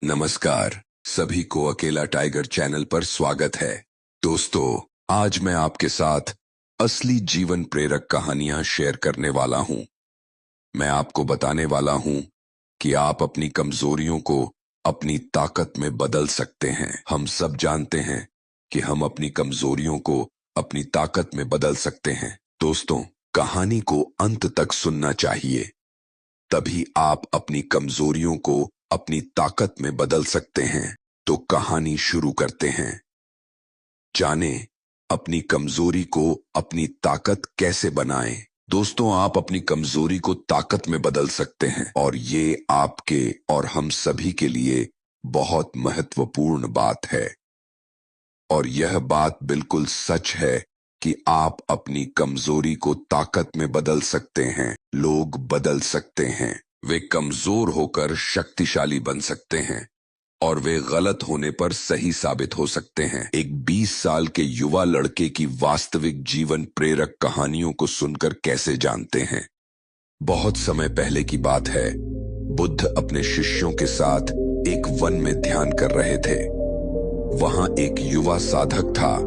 नमस्कार। सभी को अकेला टाइगर चैनल पर स्वागत है। दोस्तों, आज मैं आपके साथ असली जीवन प्रेरक कहानियां शेयर करने वाला हूं। मैं आपको बताने वाला हूं कि आप अपनी कमजोरियों को अपनी ताकत में बदल सकते हैं। हम सब जानते हैं कि हम अपनी कमजोरियों को अपनी ताकत में बदल सकते हैं। दोस्तों, कहानी को अंत तक सुनना चाहिए, तभी आप अपनी कमजोरियों को अपनी ताकत में बदल सकते हैं। तो कहानी शुरू करते हैं। जाने अपनी कमजोरी को अपनी ताकत कैसे बनाएं। दोस्तों, आप अपनी कमजोरी को ताकत में बदल सकते हैं और ये आपके और हम सभी के लिए बहुत महत्वपूर्ण बात है। और यह बात बिल्कुल सच है कि आप अपनी कमजोरी को ताकत में बदल सकते हैं। लोग बदल सकते हैं। वे कमजोर होकर शक्तिशाली बन सकते हैं और वे गलत होने पर सही साबित हो सकते हैं। एक 20 साल के युवा लड़के की वास्तविक जीवन प्रेरक कहानियों को सुनकर कैसे जानते हैं। बहुत समय पहले की बात है। बुद्ध अपने शिष्यों के साथ एक वन में ध्यान कर रहे थे। वहां एक युवा साधक था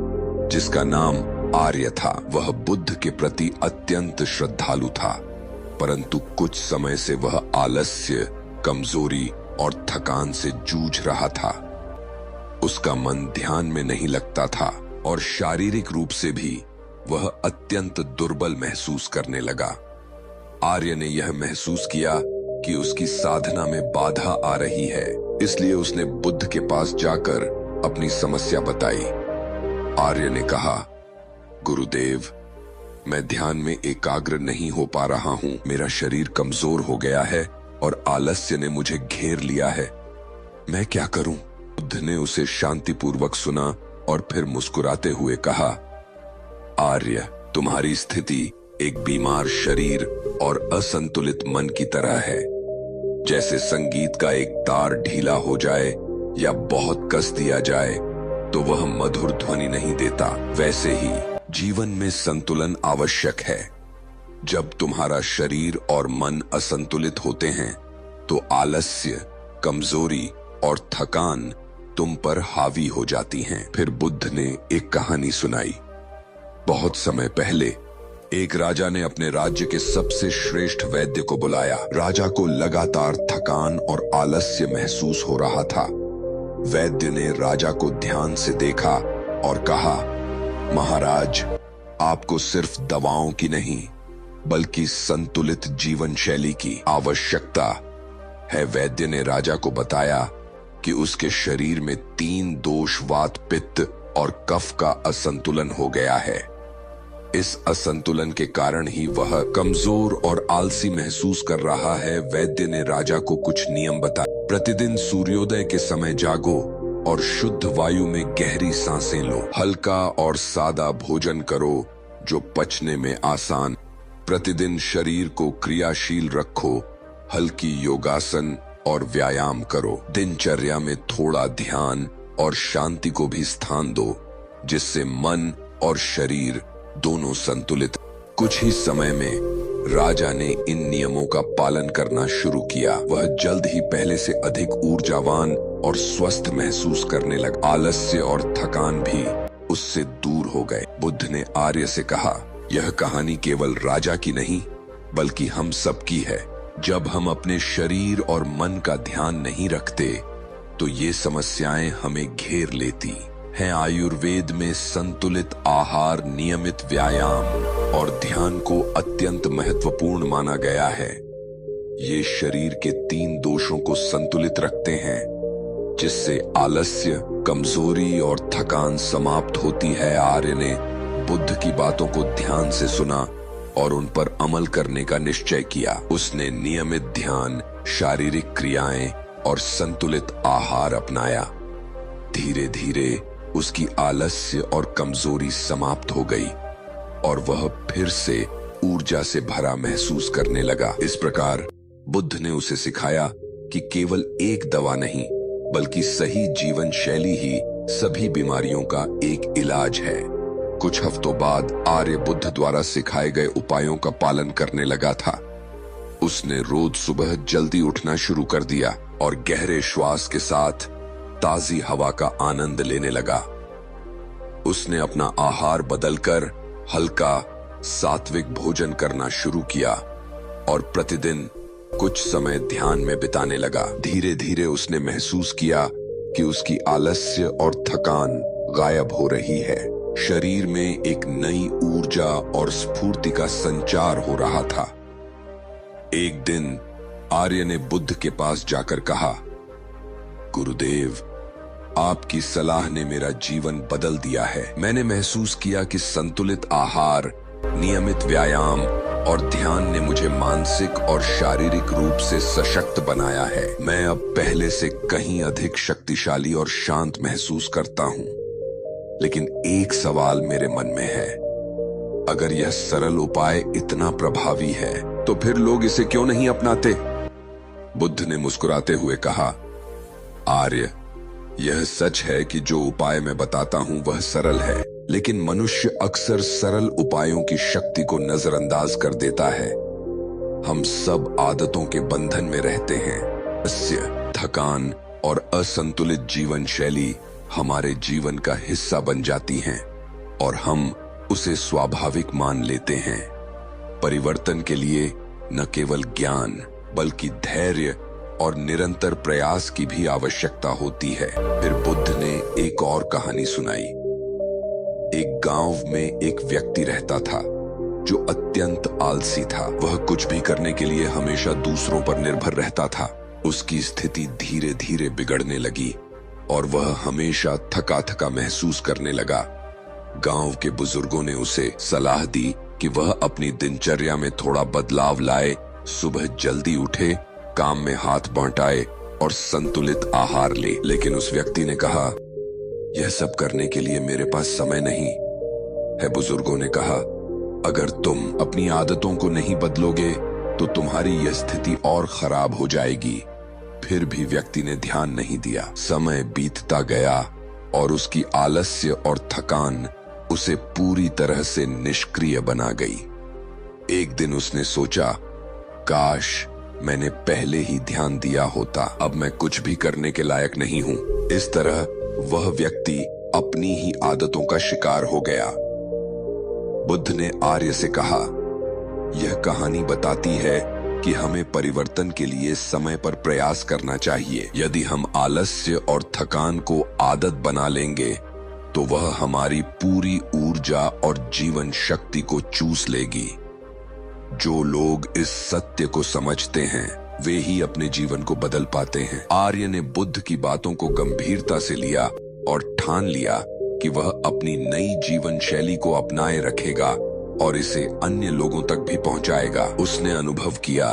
जिसका नाम आर्य था। वह बुद्ध के प्रति अत्यंत श्रद्धालु था, परंतु कुछ समय से वह आलस्य, कमजोरी और थकान से जूझ रहा था। उसका मन ध्यान में नहीं लगता था और शारीरिक रूप से भी वह अत्यंत दुर्बल महसूस करने लगा। आर्य ने यह महसूस किया कि उसकी साधना में बाधा आ रही है, इसलिए उसने बुद्ध के पास जाकर अपनी समस्या बताई। आर्य ने कहा, गुरुदेव, मैं ध्यान में एकाग्र नहीं हो पा रहा हूं। मेरा शरीर कमजोर हो गया है और आलस्य ने मुझे घेर लिया है। मैं क्या करूं? बुद्ध ने उसे शांतिपूर्वक सुना और फिर मुस्कुराते हुए कहा, आर्य, तुम्हारी स्थिति एक बीमार शरीर और असंतुलित मन की तरह है। जैसे संगीत का एक तार ढीला हो जाए या बहुत कस दिया जाए तो वह मधुर ध्वनि नहीं देता, वैसे ही जीवन में संतुलन आवश्यक है। जब तुम्हारा शरीर और मन असंतुलित होते हैं तो आलस्य, कमजोरी और थकान तुम पर हावी हो जाती हैं। फिर बुद्ध ने एक कहानी सुनाई। बहुत समय पहले एक राजा ने अपने राज्य के सबसे श्रेष्ठ वैद्य को बुलाया। राजा को लगातार थकान और आलस्य महसूस हो रहा था। वैद्य ने राजा को ध्यान से देखा और कहा, महाराज, आपको सिर्फ दवाओं की नहीं बल्कि संतुलित जीवन शैली की आवश्यकता है। वैद्य ने राजा को बताया कि उसके शरीर में 3 दोष, वात, पित्त और कफ का असंतुलन हो गया है। इस असंतुलन के कारण ही वह कमजोर और आलसी महसूस कर रहा है। वैद्य ने राजा को कुछ नियम बताए। प्रतिदिन सूर्योदय के समय जागो और शुद्ध वायु में गहरी सांसें लो। हल्का और सादा भोजन करो जो पचने में आसान। प्रतिदिन शरीर को क्रियाशील रखो। हल्की योगासन और व्यायाम करो। दिनचर्या में थोड़ा ध्यान और शांति को भी स्थान दो, जिससे मन और शरीर दोनों संतुलित। कुछ ही समय में राजा ने इन नियमों का पालन करना शुरू किया। वह जल्द ही पहले से अधिक ऊर्जावान और स्वस्थ महसूस करने लगा। आलस्य और थकान भी उससे दूर हो गए। बुद्ध ने आर्य से कहा, यह कहानी केवल राजा की नहीं बल्कि हम सब की है। जब हम अपने शरीर और मन का ध्यान नहीं रखते तो ये समस्याएं हमें घेर लेती हैं। आयुर्वेद में संतुलित आहार, नियमित व्यायाम और ध्यान को अत्यंत महत्वपूर्ण माना गया है। ये शरीर के 3 दोषों को संतुलित रखते हैं, जिससे आलस्य, कमजोरी और थकान समाप्त होती है। आर्य ने बुद्ध की बातों को ध्यान से सुना और उन पर अमल करने का निश्चय किया। उसने नियमित ध्यान, शारीरिक क्रियाएं और संतुलित आहार अपनाया। धीरे धीरे उसकी आलस्य और कमजोरी समाप्त हो गई और वह फिर से ऊर्जा से भरा महसूस करने लगा। इस प्रकार बुद्ध ने उसे सिखाया कि केवल एक दवा नहीं बल्कि सही जीवन शैली ही सभी बीमारियों का एक इलाज है। कुछ हफ्तों बाद आर्य बुद्ध द्वारा सिखाए गए उपायों का पालन करने लगा था। उसने रोज सुबह जल्दी उठना शुरू कर दिया और गहरे श्वास के साथ ताजी हवा का आनंद लेने लगा। उसने अपना आहार बदलकर हल्का सात्विक भोजन करना शुरू किया और प्रतिदिन कुछ समय ध्यान में बिताने लगा। धीरे धीरे उसने महसूस किया कि उसकी आलस्य और थकान गायब हो रही है। शरीर में एक नई ऊर्जा और स्फूर्ति का संचार हो रहा था। एक दिन आर्य ने बुद्ध के पास जाकर कहा, गुरुदेव, आपकी सलाह ने मेरा जीवन बदल दिया है। मैंने महसूस किया कि संतुलित आहार, नियमित व्यायाम और ध्यान ने मुझे मानसिक और शारीरिक रूप से सशक्त बनाया है। मैं अब पहले से कहीं अधिक शक्तिशाली और शांत महसूस करता हूं। लेकिन एक सवाल मेरे मन में है, अगर यह सरल उपाय इतना प्रभावी है तो फिर लोग इसे क्यों नहीं अपनाते? बुद्ध ने मुस्कुराते हुए कहा, आर्य, यह सच है कि जो उपाय मैं बताता हूं वह सरल है, लेकिन मनुष्य अक्सर सरल उपायों की शक्ति को नजरअंदाज कर देता है। हम सब आदतों के बंधन में रहते हैं। थकान और असंतुलित जीवन शैली हमारे जीवन का हिस्सा बन जाती हैं और हम उसे स्वाभाविक मान लेते हैं। परिवर्तन के लिए न केवल ज्ञान बल्कि धैर्य और निरंतर प्रयास की भी आवश्यकता होती है। फिर बुद्ध ने एक और कहानी सुनाई। एक गांव में एक व्यक्ति रहता था जो अत्यंत आलसी था। वह कुछ भी करने के लिए हमेशा दूसरों पर निर्भर रहता था। उसकी स्थिति धीरे धीरे बिगड़ने लगी और वह हमेशा थका थका महसूस करने लगा। गांव के बुजुर्गों ने उसे सलाह दी कि वह अपनी दिनचर्या में थोड़ा बदलाव लाए, सुबह जल्दी उठे, काम में हाथ बंटाए और संतुलित आहार ले। लेकिन उस व्यक्ति ने कहा, यह सब करने के लिए मेरे पास समय नहीं है। बुजुर्गों ने कहा, अगर तुम अपनी आदतों को नहीं बदलोगे तो तुम्हारी यह स्थिति और खराब हो जाएगी। फिर भी व्यक्ति ने ध्यान नहीं दिया। समय बीतता गया और उसकी आलस्य और थकान उसे पूरी तरह से निष्क्रिय बना गई। एक दिन उसने सोचा, काश मैंने पहले ही ध्यान दिया होता, अब मैं कुछ भी करने के लायक नहीं हूं। इस तरह वह व्यक्ति अपनी ही आदतों का शिकार हो गया। बुद्ध ने आर्य से कहा, यह कहानी बताती है कि हमें परिवर्तन के लिए समय पर प्रयास करना चाहिए। यदि हम आलस्य और थकान को आदत बना लेंगे तो वह हमारी पूरी ऊर्जा और जीवन शक्ति को चूस लेगी। जो लोग इस सत्य को समझते हैं वे ही अपने जीवन को बदल पाते हैं। आर्य ने बुद्ध की बातों को गंभीरता से लिया और ठान लिया कि वह अपनी नई जीवन शैली को अपनाए रखेगा और इसे अन्य लोगों तक भी पहुंचाएगा। उसने अनुभव किया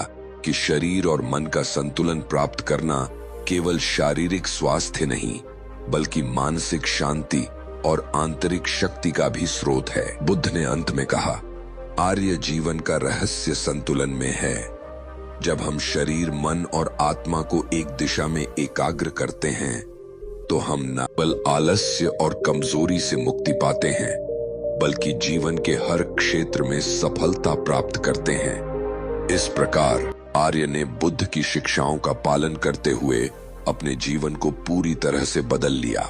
कि शरीर और मन का संतुलन प्राप्त करना केवल शारीरिक स्वास्थ्य नहीं बल्कि मानसिक शांति और आंतरिक शक्ति का भी स्रोत है। बुद्ध ने अंत में कहा, आर्य जीवन का रहस्य संतुलन में है। जब हम शरीर, मन और आत्मा को एक दिशा में एकाग्र करते हैं तो हम न केवल आलस्य और कमजोरी से मुक्ति पाते हैं बल्कि जीवन के हर क्षेत्र में सफलता प्राप्त करते हैं। इस प्रकार आर्य ने बुद्ध की शिक्षाओं का पालन करते हुए अपने जीवन को पूरी तरह से बदल लिया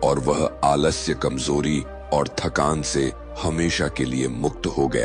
और वह आलस्य, कमजोरी और थकान से हमेशा के लिए मुक्त हो गया।